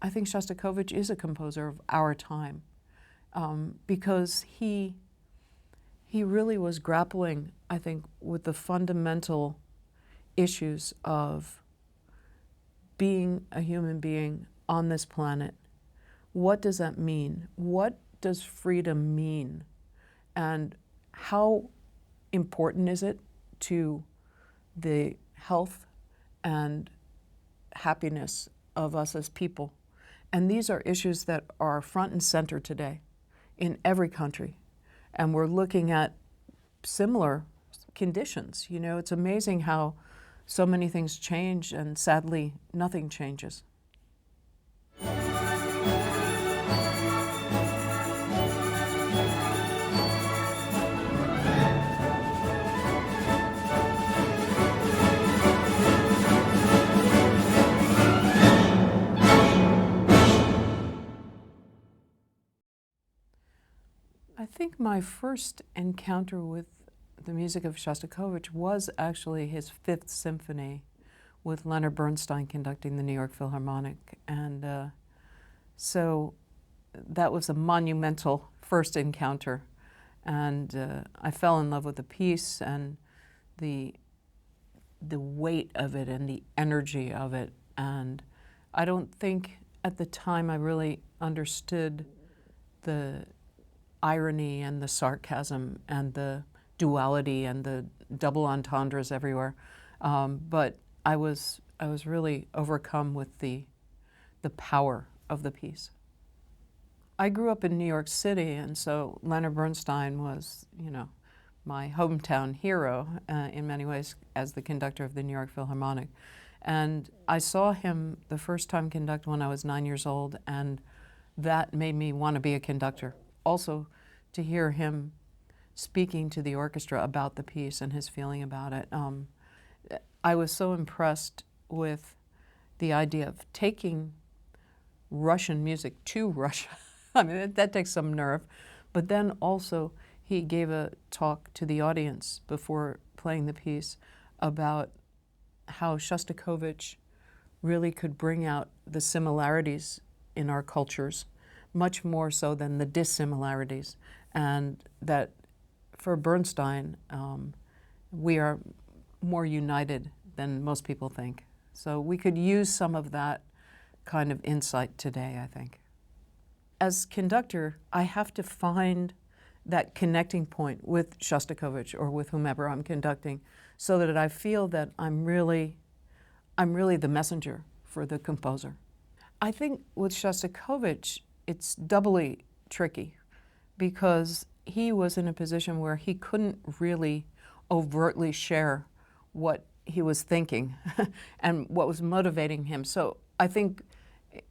I think Shostakovich is a composer of our time, because he really was grappling, I think, with the fundamental issues of being a human being on this planet. What does that mean? What does freedom mean? And how important is it to the health and happiness of us as people? And these are issues that are front and center today in every country. And we're looking at similar conditions. You know, it's amazing how so many things change, and sadly, nothing changes. I think my first encounter with the music of Shostakovich was actually his Fifth Symphony, with Leonard Bernstein conducting the New York Philharmonic. And so that was a monumental first encounter. And I fell in love with the piece and the weight of it and the energy of it. And I don't think at the time I really understood the irony and the sarcasm and the duality and the double entendres everywhere. But I was really overcome with the power of the piece. I grew up in New York City, and so Leonard Bernstein was, you know, my hometown hero in many ways as the conductor of the New York Philharmonic. And I saw him the first time conduct when I was 9 years old, and that made me want to be a conductor. Also, to hear him speaking to the orchestra about the piece and his feeling about it. I was so impressed with the idea of taking Russian music to Russia. I mean, that takes some nerve. But then also, he gave a talk to the audience before playing the piece about how Shostakovich really could bring out the similarities in our cultures, much more so than the dissimilarities. And that for Bernstein, we are more united than most people think. So we could use some of that kind of insight today, I think. As conductor, I have to find that connecting point with Shostakovich or with whomever I'm conducting, so that I feel that I'm really the messenger for the composer. I think with Shostakovich, it's doubly tricky because he was in a position where he couldn't really overtly share what he was thinking and what was motivating him. So I think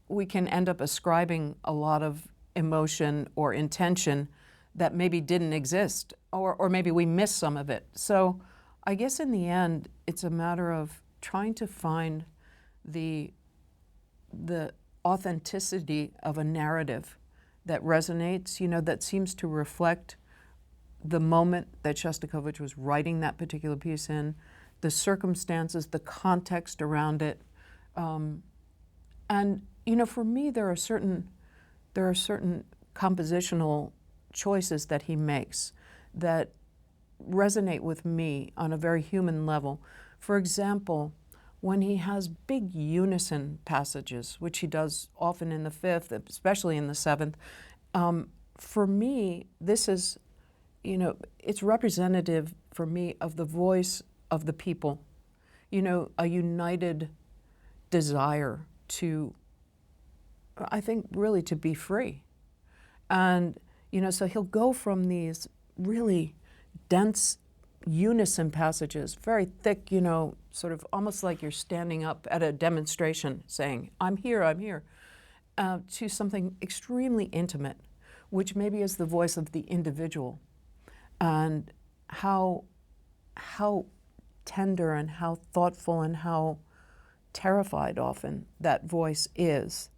we can end up ascribing a lot of emotion or intention that maybe didn't exist, or maybe we missed some of it. So I guess in the end, it's a matter of trying to find the authenticity of a narrative that resonates, you know, that seems to reflect the moment that Shostakovich was writing that particular piece in, the circumstances, the context around it. And, you know, for me, there are certain compositional choices that he makes that resonate with me on a very human level. For example, when he has big unison passages, which he does often in the Fifth, especially in the Seventh, for me, this is, you know, it's representative for me of the voice of the people, you know, a united desire to, I think, really to be free. And, you know, so he'll go from these really dense unison passages, very thick, you know, sort of almost like you're standing up at a demonstration saying, I'm here, to something extremely intimate, which maybe is the voice of the individual, and how tender and how thoughtful and how terrified often that voice is.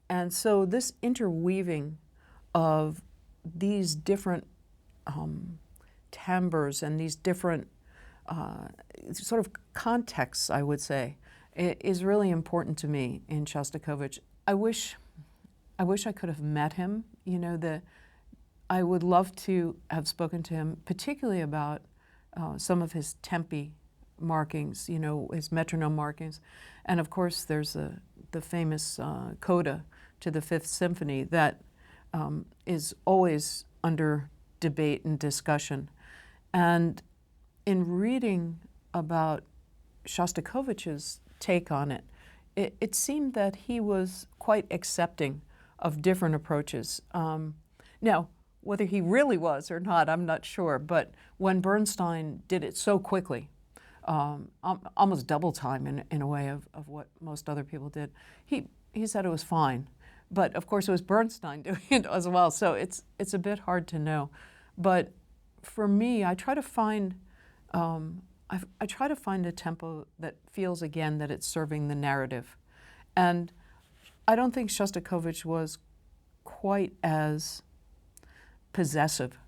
And so this interweaving of these different timbres and these different sort of contexts, I would say, is really important to me in Shostakovich. I wish I wish I could have met him. You know, I would love to have spoken to him, particularly about some of his tempi markings, you know, his metronome markings. And of course, there's the famous coda to the Fifth Symphony that is always under debate and discussion. And in reading about Shostakovich's take on it, it seemed that he was quite accepting of different approaches. Now, whether he really was or not, I'm not sure, but when Bernstein did it so quickly, almost double time in a way of what most other people did, he said it was fine. But of course it was Bernstein doing it as well, so it's a bit hard to know. But for me, I try to find I try to find a tempo that feels again that it's serving the narrative. And I don't think Shostakovich was quite as possessive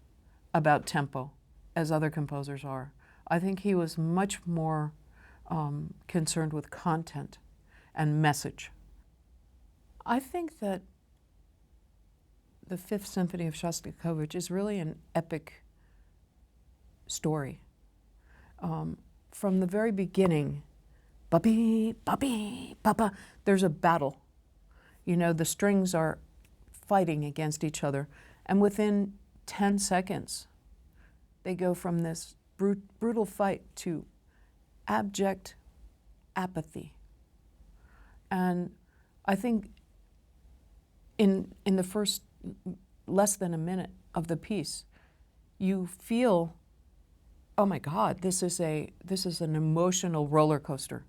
about tempo as other composers are. I think he was much more concerned with content and message. I think that the Fifth Symphony of Shostakovich is really an epic story. From the very beginning, ba-bee, ba-bee, ba-ba, there's a battle. You know, the strings are fighting against each other. And within 10 seconds, they go from this brutal fight to abject apathy. And I think in the first less than a minute of the piece, you feel, oh my God, this is an emotional roller coaster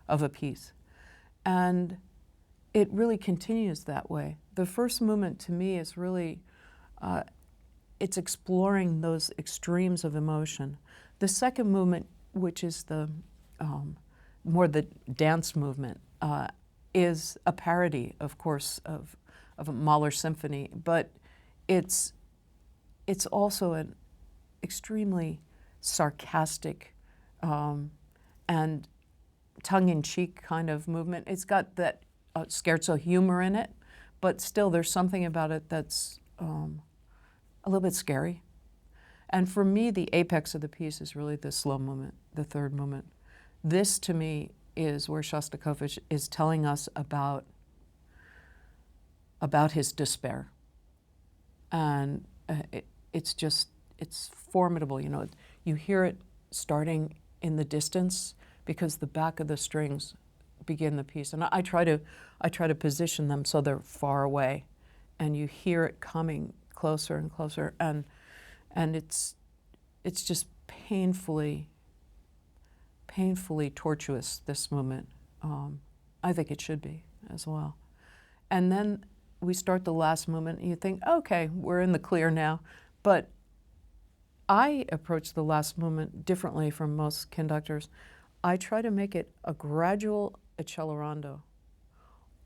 of a piece. And it really continues that way. The first movement to me is really, it's exploring those extremes of emotion. The second movement, which is the more the dance movement, is a parody, of course, of a Mahler symphony, but it's also an extremely sarcastic and tongue-in-cheek kind of movement. It's got that scherzo humor in it, but still there's something about it that's a little bit scary. And for me, the apex of the piece is really the slow movement, the third movement. This, to me, is where Shostakovich is telling us about his despair. And it's formidable. You know, you hear it starting in the distance because the back of the strings begin the piece. And I try to position them so they're far away, and you hear it coming closer and closer, and it's just painfully tortuous, this movement. I think it should be as well. And then we start the last movement, and you think, okay, we're in the clear now. But I approach the last movement differently from most conductors. I try to make it a gradual accelerando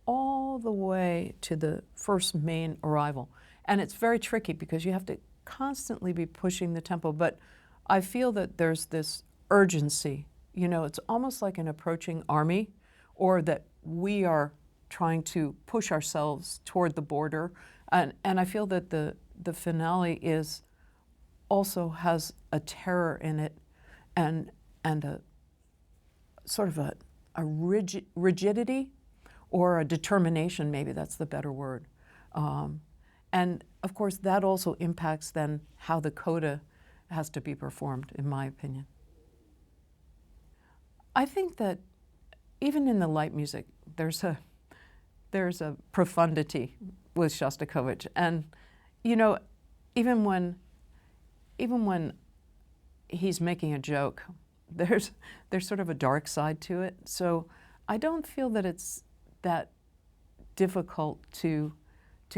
all the way to the first main arrival. And it's very tricky because you have to constantly be pushing the tempo, but I feel that there's this urgency. You know, it's almost like an approaching army, or that we are trying to push ourselves toward the border. And I feel that the finale also has a terror in it, and a sort of a rigidity, or a determination, maybe that's the better word. And of course that also impacts then how the coda has to be performed, in my opinion. I think that even in the light music, there's a profundity with Shostakovich. And you know, even when he's making a joke, there's sort of a dark side to it. So I don't feel that it's that difficult to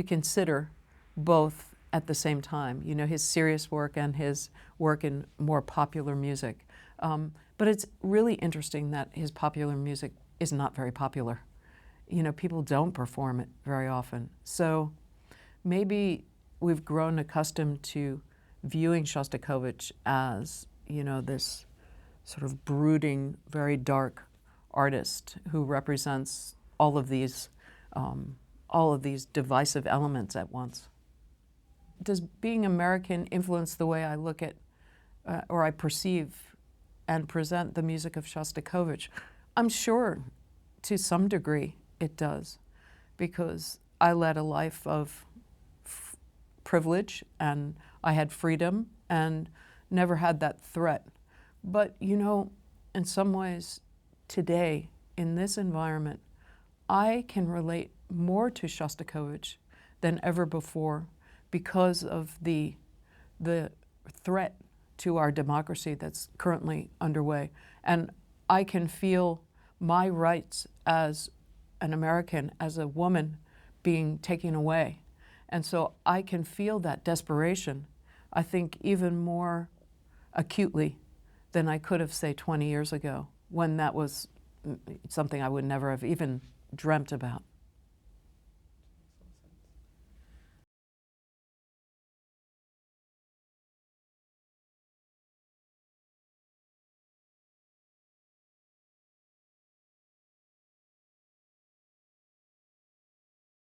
consider both at the same time. You know, his serious work and his work in more popular music. But it's really interesting that his popular music is not very popular. You know, people don't perform it very often. So maybe we've grown accustomed to viewing Shostakovich as, you know, this sort of brooding, very dark artist who represents all of these all of these divisive elements at once. Does being American influence the way I look at or I perceive and present the music of Shostakovich? I'm sure to some degree it does, because I led a life of privilege and I had freedom and never had that threat. But you know, in some ways today, in this environment, I can relate more to Shostakovich than ever before because of the threat to our democracy that's currently underway. And I can feel my rights as an American, as a woman, being taken away. And so I can feel that desperation, I think, even more acutely than I could have, say, 20 years ago, when that was something I would never have even dreamt about.